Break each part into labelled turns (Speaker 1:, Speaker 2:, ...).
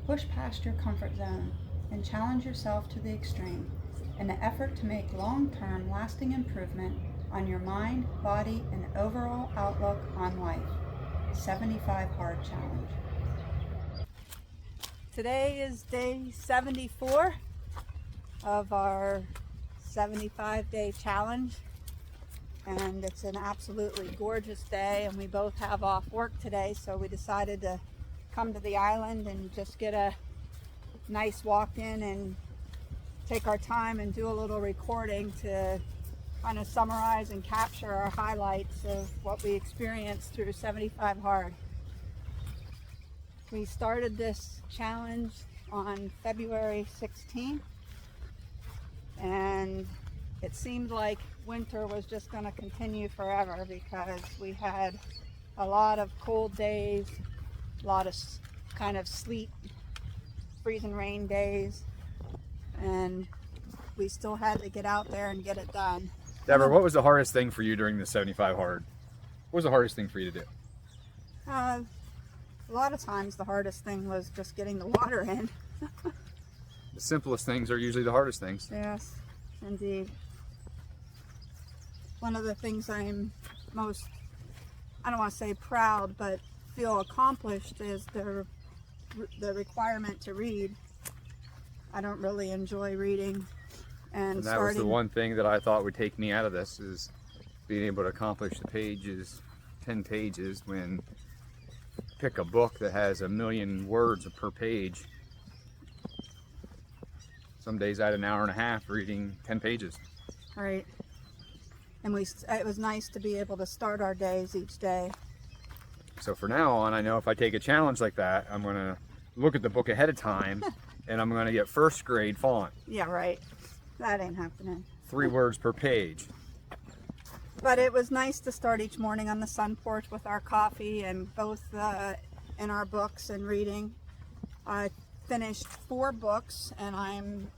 Speaker 1: Push past your comfort zone and challenge yourself to the extreme in an effort to make long-term lasting improvement on your mind, body, and overall outlook on life. 75 Hard Challenge. Today is day 74 of our 75-day challenge, and it's an absolutely gorgeous day, and we both have off work today, so we decided to come to the island and just get a nice walk in and take our time and do a little recording to kind of summarize and capture our highlights of what we experienced through 75 Hard. We started this challenge on February 16th, and it seemed like winter was just going to continue forever because we had a lot of cold days, a lot of kind of sleet, freezing rain days, and we still had to get out there and get it done.
Speaker 2: DebRon, what was the hardest thing for you during the 75 Hard? What was the hardest thing for you to do?
Speaker 1: A lot of times the hardest thing was just getting the water in.
Speaker 2: The simplest things are usually the hardest things.
Speaker 1: Yes, indeed. One of the things I'm most, I don't want to say proud, but feel accomplished is the requirement to read. I don't really enjoy reading.
Speaker 2: And that was the one thing that I thought would take me out of this, is being able to accomplish the pages, 10 pages, when pick a book that has 1,000,000 words per page. Some days I had an hour and a half reading 10 pages.
Speaker 1: Right. And it was nice to be able to start our days each day.
Speaker 2: So for now on, I know if I take a challenge like that, I'm going to look at the book ahead of time and I'm going to get first grade font.
Speaker 1: Yeah, right. That ain't happening.
Speaker 2: 3 words per page.
Speaker 1: But it was nice to start each morning on the sun porch with our coffee and both in our books and reading. I finished 4 books and I'm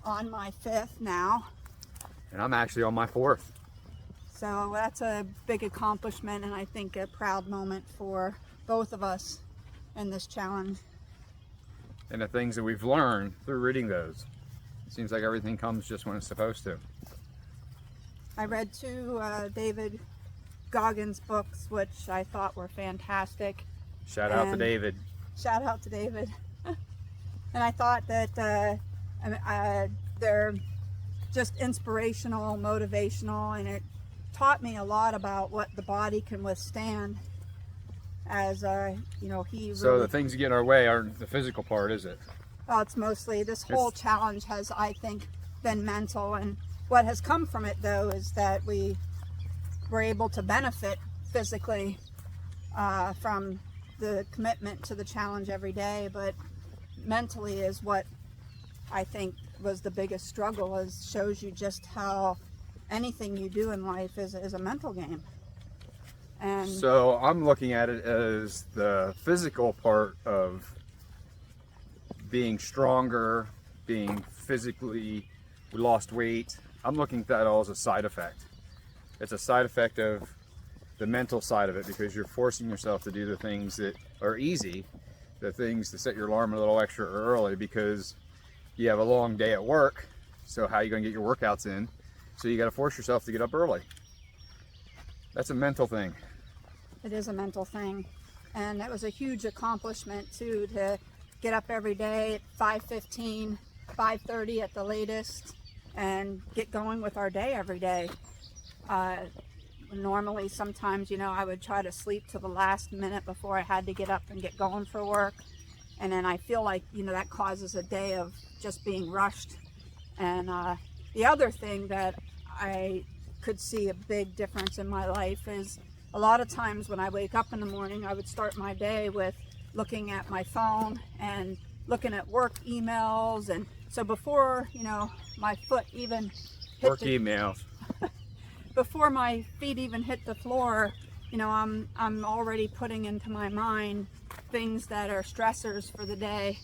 Speaker 1: on my 5th now.
Speaker 2: And I'm actually on my 4th.
Speaker 1: So that's a big accomplishment, and I think a proud moment for both of us in this challenge.
Speaker 2: And the things that we've learned through reading those. It seems like everything comes just when it's supposed to.
Speaker 1: I read 2 David Goggins books, which I thought were fantastic.
Speaker 2: Shout out to David.
Speaker 1: Shout out to David. And I thought that they're just inspirational, motivational, and it taught me a lot about what the body can withstand. As you know,
Speaker 2: So the things that get in our way aren't the physical part, is it?
Speaker 1: Well, it's mostly, this whole challenge has, I think, been mental, and what has come from it though is that we were able to benefit physically from the commitment to the challenge every day, but mentally is what I think was the biggest struggle. Is shows you just how anything you do in life is a mental game. And
Speaker 2: so I'm looking at it as the physical part of being stronger, being physically, we lost weight. I'm looking at that all as a side effect. It's a side effect of the mental side of it, because you're forcing yourself to do the things that are easy, the things to set your alarm a little extra early because you have a long day at work. So how are you going to get your workouts in? So you got to force yourself to get up early. That's a mental thing.
Speaker 1: It is a mental thing, and it was a huge accomplishment too, to get up every day at 5:15, 5:30 at the latest, and get going with our day every day. Normally, sometimes, you know, I would try to sleep to the last minute before I had to get up and get going for work, and then I feel like, you know, that causes a day of just being rushed. And the other thing that I could see a big difference in my life is a lot of times when I wake up in the morning, I would start my day with looking at my phone and looking at work emails. And so before, you know, my foot even hit
Speaker 2: work emails.
Speaker 1: Before my feet even hit the floor, you know, I'm already putting into my mind things that are stressors for the day,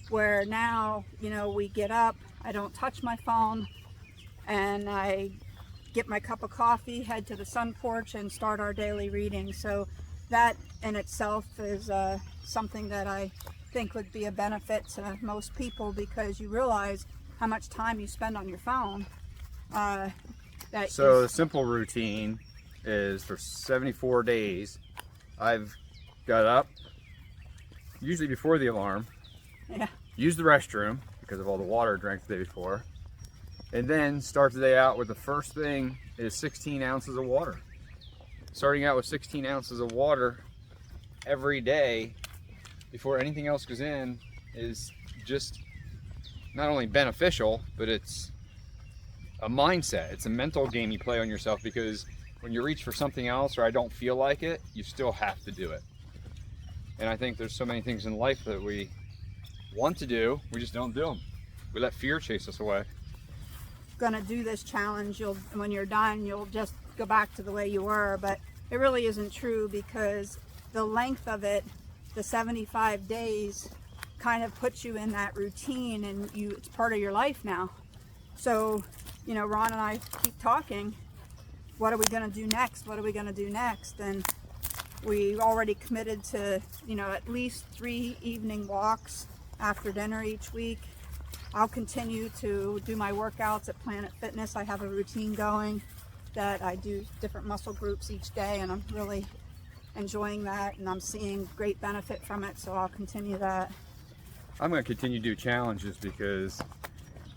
Speaker 1: where now, you know, we get up, I don't touch my phone, and I get my cup of coffee, head to the sun porch, and start our daily reading. So that in itself is something that I think would be a benefit to most people, because you realize how much time you spend on your phone.
Speaker 2: So the simple routine is for 74 days, I've got up, usually before the alarm, use the restroom because of all the water I drank the day before, and then start the day out with the first thing is 16 ounces of water. Starting out with 16 ounces of water every day before anything else goes in is just not only beneficial, but it's a mindset. It's a mental game you play on yourself, because when you reach for something else or I don't feel like it, you still have to do it. And I think there's so many things in life that we want to do, we just don't do them. We let fear chase us away.
Speaker 1: Gonna do this challenge, when you're done, you'll just go back to the way you were, but it really isn't true, because the length of it, the 75 days, kind of puts you in that routine, and it's part of your life now. So, you know, Ron and I keep talking, what are we going to do next? What are we going to do next? And we already committed to, you know, at least 3 evening walks after dinner each week. I'll continue to do my workouts at Planet Fitness. I have a routine going that I do different muscle groups each day, and I'm really enjoying that, and I'm seeing great benefit from it, so I'll continue that.
Speaker 2: I'm going to continue to do challenges because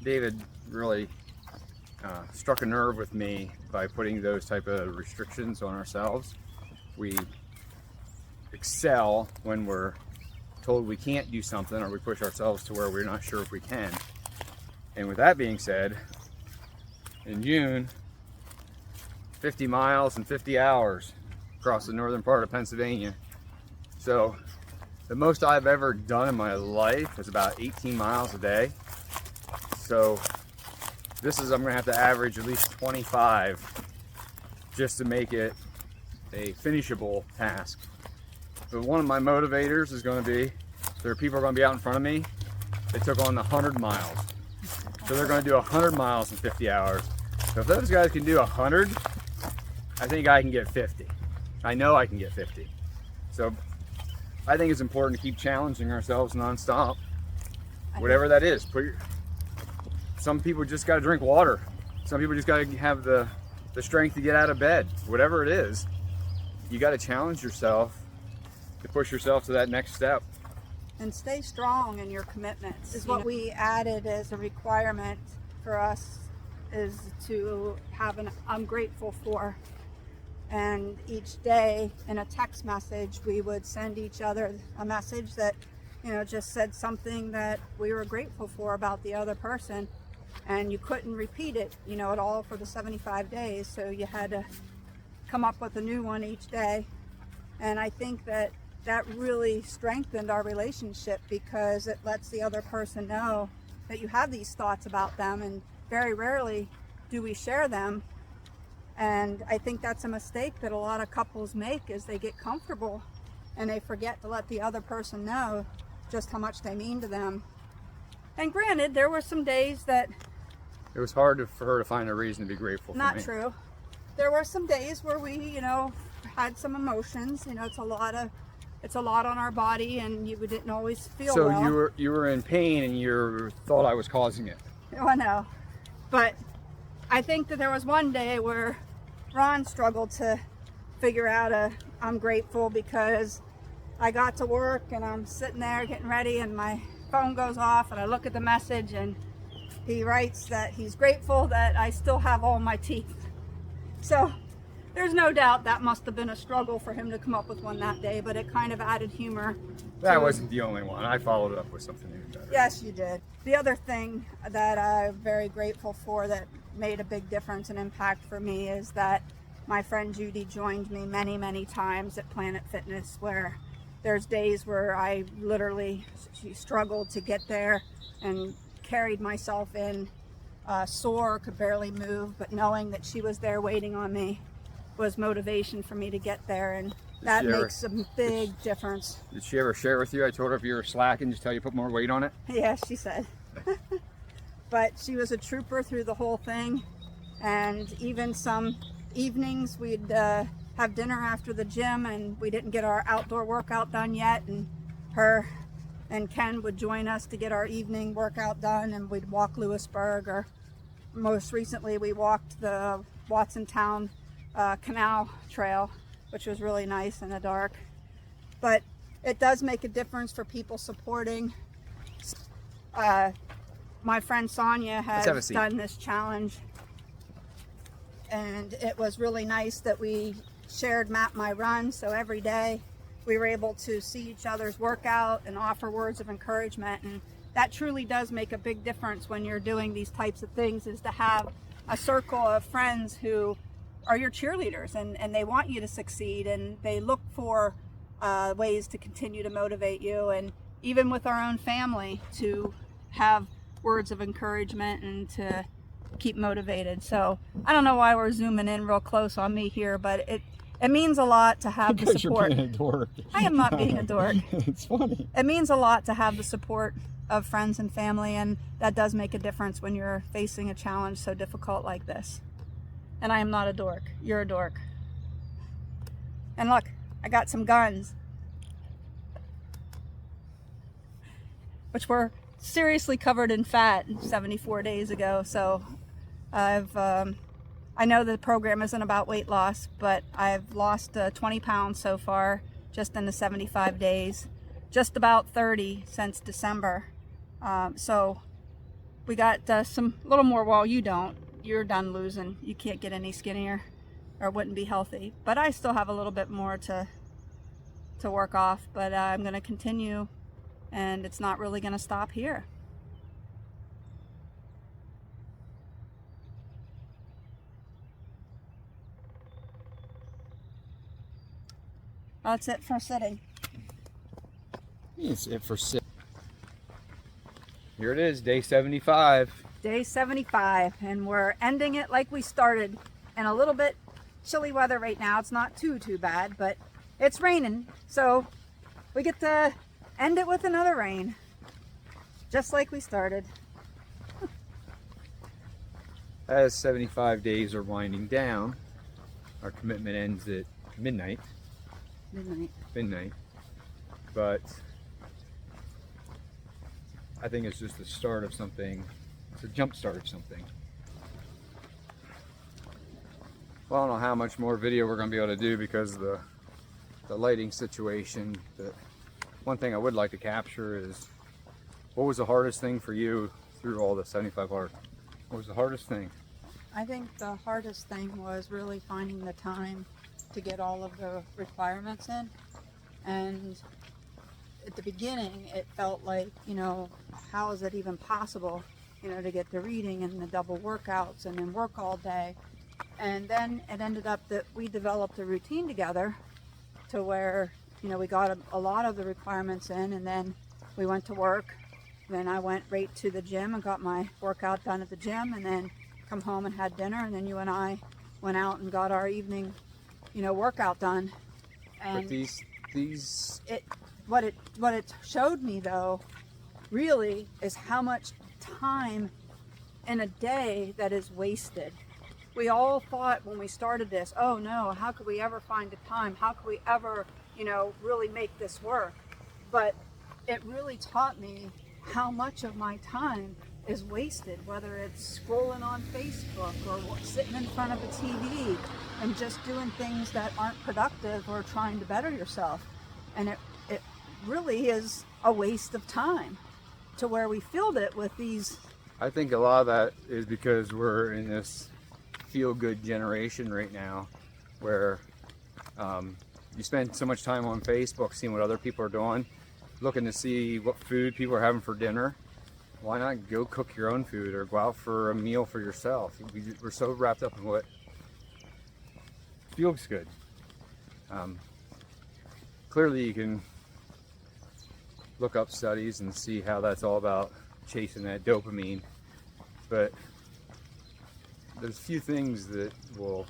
Speaker 2: David really struck a nerve with me by putting those type of restrictions on ourselves. We excel when we're told we can't do something, or we push ourselves to where we're not sure if we can. And with that being said, in June, 50 miles in 50 hours across the northern part of Pennsylvania. So the most I've ever done in my life is about 18 miles a day. So I'm gonna have to average at least 25 just to make it a finishable task. But one of my motivators is gonna be, there are people who are gonna be out in front of me. They took on 100 miles. So they're gonna do 100 miles in 50 hours. So if those guys can do 100, I think I can get 50. I know I can get 50. So I think it's important to keep challenging ourselves nonstop. Whatever that is. Some people just gotta drink water. Some people just gotta have the strength to get out of bed. Whatever it is, you gotta challenge yourself to push yourself to that next step.
Speaker 1: And stay strong in your commitments. Is what we added as a requirement for us, is to have an I'm grateful for. And each day in a text message, we would send each other a message that, you know, just said something that we were grateful for about the other person. And you couldn't repeat it, you know, at all for the 75 days. So you had to come up with a new one each day. And I think that really strengthened our relationship, because it lets the other person know that you have these thoughts about them, and very rarely do we share them. And I think that's a mistake that a lot of couples make, is they get comfortable and they forget to let the other person know just how much they mean to them. And granted, there were some days that
Speaker 2: it was hard for her to find a reason to be grateful for me.
Speaker 1: Not true. There were some days where we, you know, had some emotions. You know, it's a lot on our body, and you didn't always feel well.
Speaker 2: So you were in pain, and you thought I was causing it.
Speaker 1: Oh no, but I think that there was one day where Ron struggled to figure out I'm grateful, because I got to work and I'm sitting there getting ready, and my phone goes off, and I look at the message, and he writes that he's grateful that I still have all my teeth. So there's no doubt that must have been a struggle for him to come up with one that day, but it kind of added humor.
Speaker 2: That wasn't the only one. I followed it up with something even better.
Speaker 1: Yes, you did. The other thing that I'm very grateful for that made a big difference and impact for me is that my friend Judy joined me many, many times at Planet Fitness, where there's days where I literally struggled to get there and carried myself in, sore, could barely move, but knowing that she was there waiting on me was motivation for me to get there, and that makes a big difference. Did
Speaker 2: she ever share with you? I told her if you were slacking, just tell you put more weight on it.
Speaker 1: Yeah, she said. But she was a trooper through the whole thing, and even some evenings we'd have dinner after the gym and we didn't get our outdoor workout done yet, and her and Ken would join us to get our evening workout done, and we'd walk Lewisburg, or most recently we walked the Watsontown Canal Trail, which was really nice in the dark. But it does make a difference for people supporting. My friend Sonia has done this challenge, and it was really nice that we shared Map My Run, so every day we were able to see each other's workout and offer words of encouragement. And that truly does make a big difference when you're doing these types of things, is to have a circle of friends who are your cheerleaders, and they want you to succeed, and they look for ways to continue to motivate you. And even with our own family, to have words of encouragement and to keep motivated. So I don't know why we're zooming in real close on me here, but it means a lot to have the support.
Speaker 3: You're being a dork.
Speaker 1: I am not being a dork.
Speaker 3: It's funny.
Speaker 1: It means a lot to have the support of friends and family, and that does make a difference when you're facing a challenge so difficult like this. And I am not a dork. You're a dork. And look, I got some guns, which were seriously covered in fat 74 days ago. So I know the program isn't about weight loss, but I've lost 20 pounds so far just in the 75 days, just about 30 since December. So we got some little more. Well, you don't. You're done losing. You can't get any skinnier, or wouldn't be healthy. But I still have a little bit more to work off, but I'm going to continue, and it's not really going to stop here. That's it for sitting.
Speaker 3: It's it for sit.
Speaker 2: Here it is, day 75.
Speaker 1: Day 75, and we're ending it like we started, in a little bit chilly weather right now. It's not too bad, but it's raining, so we get to end it with another rain, just like we started.
Speaker 2: As 75 days are winding down, our commitment ends at midnight. But I think it's just the start of something. It's a jump start of something. Well, I don't know how much more video we're going to be able to do because of the lighting situation. But one thing I would like to capture is, what was the hardest thing for you through all the 75 hard? What was the hardest thing?
Speaker 1: I think the hardest thing was really finding the time to get all of the requirements in. And at the beginning, it felt like, how is it even possible, to get the reading and the double workouts and then work all day. And then it ended up that we developed a routine together to where, we got a lot of the requirements in, and then we went to work. Then I went right to the gym and got my workout done at the gym, and then come home and had dinner, and then you and I went out and got our evening workout done. And
Speaker 2: but
Speaker 1: what it showed me, though, really, is how much time in a day that is wasted. We all thought when we started this, oh no, how could we ever find the time? How could we ever, really make this work? But it really taught me how much of my time is wasted, whether it's scrolling on Facebook or sitting in front of a TV and just doing things that aren't productive or trying to better yourself. And it really is a waste of time, to where we filled it with these.
Speaker 2: I think a lot of that is because we're in this feel-good generation right now, where you spend so much time on Facebook seeing what other people are doing, looking to see what food people are having for dinner. Why not go cook your own food or go out for a meal for yourself? We're so wrapped up in what feels good. Clearly you can look up studies and see how that's all about chasing that dopamine, but there's few things that will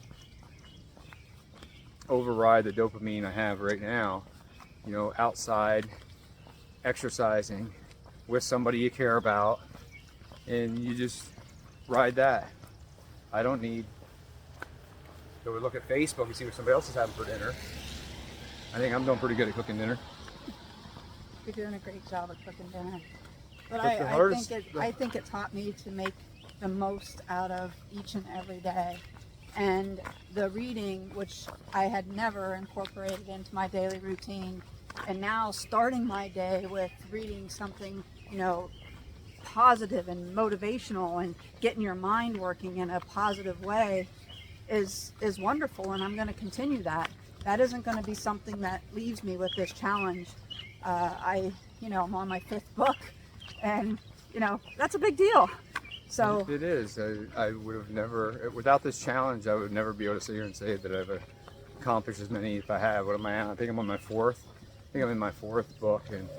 Speaker 2: override the dopamine I have right now. Outside, exercising with somebody you care about, and you just ride that. I don't need So we look at Facebook and see what somebody else is having for dinner. I think I'm doing pretty good at cooking dinner.
Speaker 1: You're doing a great job of cooking dinner. But I think it taught me to make the most out of each and every day. And the reading, which I had never incorporated into my daily routine, and now starting my day with reading something, you know, positive and motivational and getting your mind working in a positive way is wonderful, and I'm going to continue that. That isn't going to be something that leaves me with this challenge. I'm on my 5th book, and that's a big deal. So
Speaker 2: it is. I would have never, without this challenge, I would never be able to sit here and say that I've accomplished as many if I have. What am I on? I think I'm on my 4th. I think I'm in my 4th book, and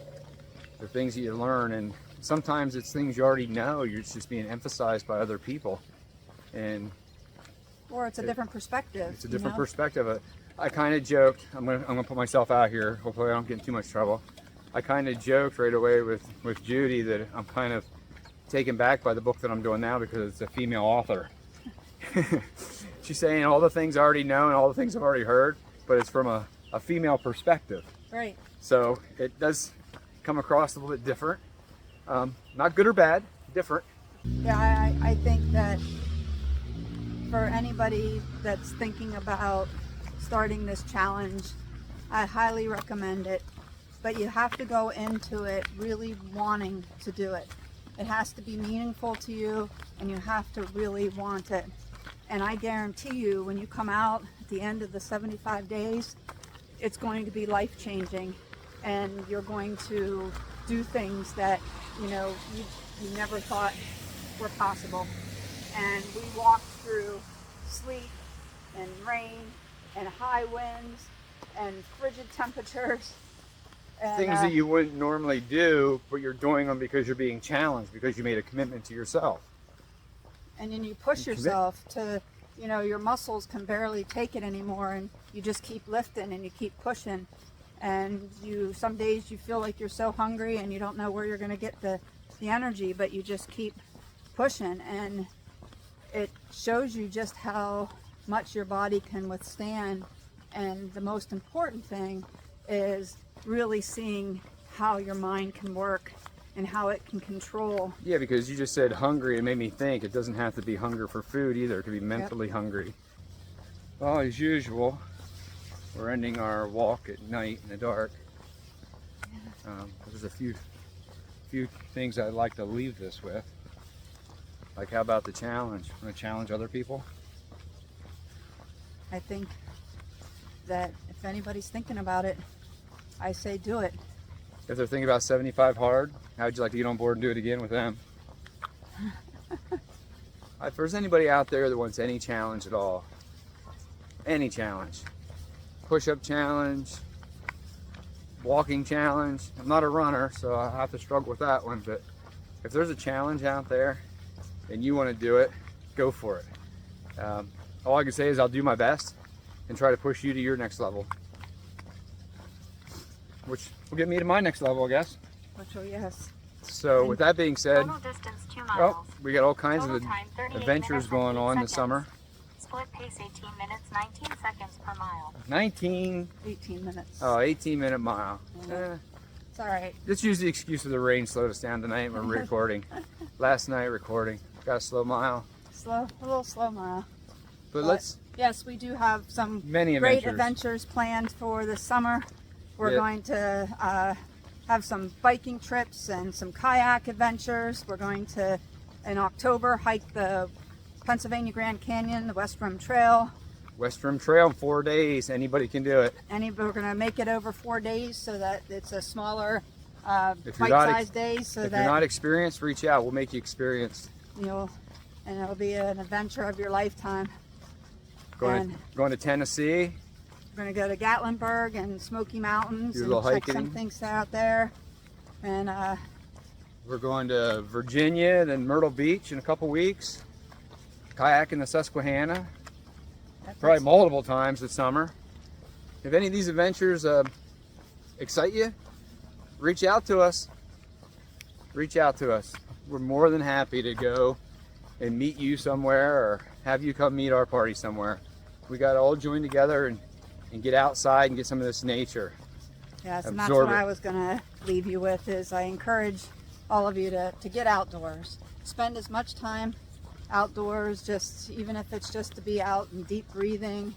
Speaker 2: the things that you learn, and sometimes it's things you already know. You're just being emphasized by other people,
Speaker 1: or it's a different perspective.
Speaker 2: It's a different perspective. I kind of joked. I'm gonna put myself out here. Hopefully, I don't get in too much trouble. I kind of joked right away with Judy that I'm kind of taken back by the book that I'm doing now because it's a female author. She's saying all the things I already know and all the things I've already heard, but it's from a female perspective.
Speaker 1: Right.
Speaker 2: So it does come across a little bit different. Not good or bad, different.
Speaker 1: Yeah, I think that for anybody that's thinking about starting this challenge, I highly recommend it. But you have to go into it really wanting to do it. It has to be meaningful to you, and you have to really want it. And I guarantee you, when you come out at the end of the 75 days, it's going to be life-changing, and you're going to do things that you never thought were possible. And we walked through sleet and rain and high winds and frigid temperatures. And,
Speaker 2: things that you wouldn't normally do, but you're doing them because you're being challenged, because you made a commitment to yourself.
Speaker 1: And then you push yourself to, your muscles can barely take it anymore, and you just keep lifting and you keep pushing. And some days you feel like you're so hungry and you don't know where you're going to get the energy, but you just keep pushing, and it shows you just how much your body can withstand. And the most important thing is really seeing how your mind can work and how it can control.
Speaker 2: Yeah, because you just said hungry, it made me think it doesn't have to be hunger for food either. It could be mentally hungry. Well, as usual, we're ending our walk at night in the dark. There's a few things I'd like to leave this with. Like, how about the challenge? Want to challenge other people?
Speaker 1: I think that if anybody's thinking about it, I say do it.
Speaker 2: If they're thinking about 75 hard, how would you like to get on board and do it again with them? If there's anybody out there that wants any challenge at all, any challenge, push-up challenge, walking challenge. I'm not a runner, so I have to struggle with that one, but if there's a challenge out there and you want to do it, go for it. All I can say is I'll do my best and try to push you to your next level, which will get me to my next level, I guess.
Speaker 1: Yes.
Speaker 2: So with that being said,
Speaker 3: total distance 2 miles.
Speaker 2: We got all kinds
Speaker 3: Total
Speaker 2: of
Speaker 3: time, 38
Speaker 2: adventures
Speaker 3: minutes and
Speaker 2: going
Speaker 3: 8
Speaker 2: on this
Speaker 3: seconds.
Speaker 2: summer.
Speaker 3: Split pace 18 minutes, 19 seconds per mile.
Speaker 2: 18
Speaker 1: minutes.
Speaker 2: Oh, 18-minute mile.
Speaker 1: It's all right.
Speaker 2: Let's use the excuse of the rain slowed us down tonight and we're recording. Last night recording. Got a slow mile.
Speaker 1: A little slow mile.
Speaker 2: But
Speaker 1: yes, we do have some
Speaker 2: many
Speaker 1: great adventures planned for this summer. We're going to have some biking trips and some kayak adventures. We're going to, in October, hike the Pennsylvania Grand Canyon, the West Rim Trail.
Speaker 2: West Rim Trail in 4 days. Anybody can do it.
Speaker 1: We're going to make it over 4 days so that it's a smaller, bite-sized days. So
Speaker 2: if you're not experienced, reach out. We'll make you experienced.
Speaker 1: And it'll be an adventure of your lifetime.
Speaker 2: Going to Tennessee.
Speaker 1: We're going to go to Gatlinburg and Smoky Mountains
Speaker 2: Do a
Speaker 1: and
Speaker 2: little
Speaker 1: check
Speaker 2: hiking.
Speaker 1: some things out there. And
Speaker 2: we're going to Virginia, then Myrtle Beach in a couple weeks. Kayaking the Susquehanna. Probably multiple times this summer. If any of these adventures excite you, reach out to us. Reach out to us. We're more than happy to go and meet you somewhere or have you come meet our party somewhere. We got to all join together and get outside and get some of this nature.
Speaker 1: Yes, and that's
Speaker 2: Absorb
Speaker 1: what
Speaker 2: it.
Speaker 1: I was going to leave you with, is I encourage all of you to get outdoors. Spend as much time outdoors, just even if it's just to be out and deep breathing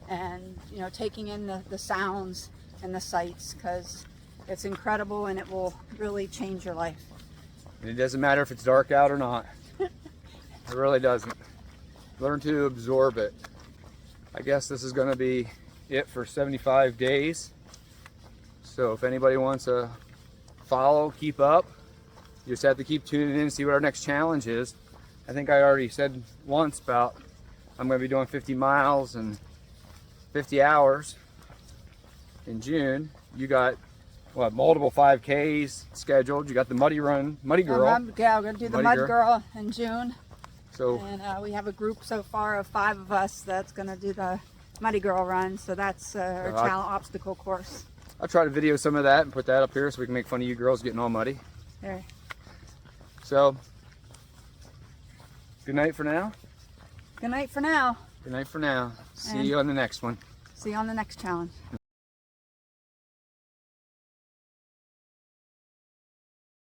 Speaker 1: and, you know, taking in the sounds and the sights, because it's incredible and it will really change your life.
Speaker 2: And it doesn't matter if it's dark out or not. It really doesn't. Learn to absorb it. I guess this is going to be it for 75 days. So if anybody wants to follow, keep up, you just have to keep tuning in and see what our next challenge is. I think I already said once about I'm going to be doing 50 miles and 50 hours in June. You got what, multiple 5Ks scheduled. You got the Muddy Girl.
Speaker 1: Yeah, we're going to do the
Speaker 2: Muddy
Speaker 1: Mud Girl in June.
Speaker 2: So
Speaker 1: And we have a group so far of 5 of us that's going to do the Muddy Girl run. So that's our obstacle course.
Speaker 2: I'll try to video some of that and put that up here so we can make fun of you girls getting all muddy.
Speaker 1: There.
Speaker 2: So, good night for now.
Speaker 1: Good night for now.
Speaker 2: Good night for now. See
Speaker 1: And-
Speaker 2: you on the next one.
Speaker 1: See you on the next challenge.